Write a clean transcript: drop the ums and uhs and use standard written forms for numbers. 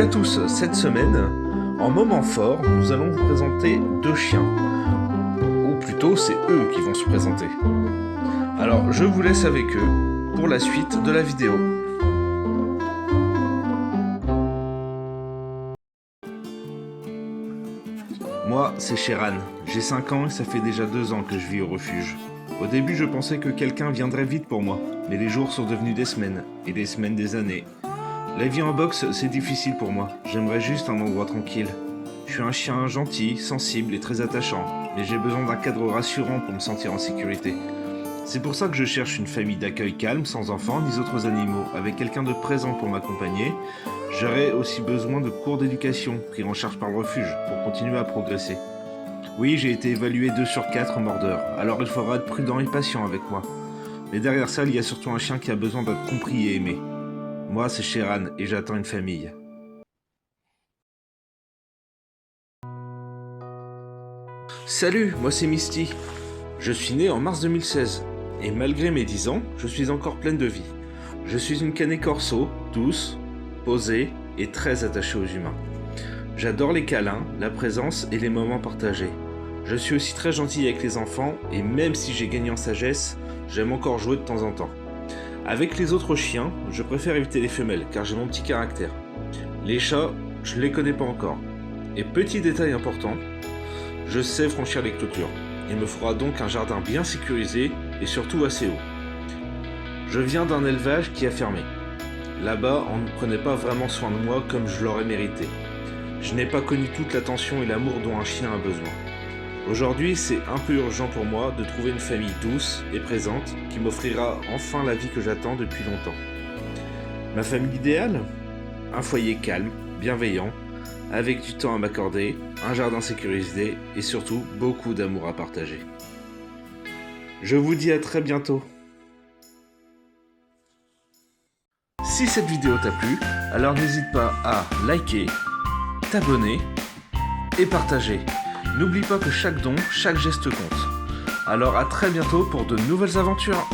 À tous, cette semaine, en moment fort, nous allons vous présenter deux chiens. Ou plutôt, c'est eux qui vont se présenter. Alors, je vous laisse avec eux pour la suite de la vidéo. Moi, c'est Sheran. J'ai 5 ans et ça fait déjà 2 ans que je vis au refuge. Au début, je pensais que quelqu'un viendrait vite pour moi, mais les jours sont devenus des semaines, et des semaines des années. La vie en box, c'est difficile pour moi. J'aimerais juste un endroit tranquille. Je suis un chien gentil, sensible et très attachant, mais j'ai besoin d'un cadre rassurant pour me sentir en sécurité. C'est pour ça que je cherche une famille d'accueil calme, sans enfants ni autres animaux, avec quelqu'un de présent pour m'accompagner. J'aurais aussi besoin de cours d'éducation, pris en charge par le refuge, pour continuer à progresser. Oui, j'ai été évalué 2 sur 4 mordeurs, alors il faudra être prudent et patient avec moi. Mais derrière ça, il y a surtout un chien qui a besoin d'être compris et aimé. Moi, c'est Sheran et j'attends une famille. Salut, moi c'est Misty. Je suis né en mars 2016 et malgré mes 10 ans, je suis encore pleine de vie. Je suis une canet corso, douce, posée et très attachée aux humains. J'adore les câlins, la présence et les moments partagés. Je suis aussi très gentil avec les enfants et même si j'ai gagné en sagesse, j'aime encore jouer de temps en temps. Avec les autres chiens, je préfère éviter les femelles car j'ai mon petit caractère. Les chats, je ne les connais pas encore. Et petit détail important, je sais franchir les clôtures. Il me faudra donc un jardin bien sécurisé et surtout assez haut. Je viens d'un élevage qui a fermé. Là-bas, on ne prenait pas vraiment soin de moi comme je l'aurais mérité. Je n'ai pas connu toute l'attention et l'amour dont un chien a besoin. Aujourd'hui, c'est un peu urgent pour moi de trouver une famille douce et présente qui m'offrira enfin la vie que j'attends depuis longtemps. Ma famille idéale ? Un foyer calme, bienveillant, avec du temps à m'accorder, un jardin sécurisé et surtout beaucoup d'amour à partager. Je vous dis à très bientôt. Si cette vidéo t'a plu, alors n'hésite pas à liker, t'abonner et partager. N'oublie pas que chaque don, chaque geste compte. Alors à très bientôt pour de nouvelles aventures.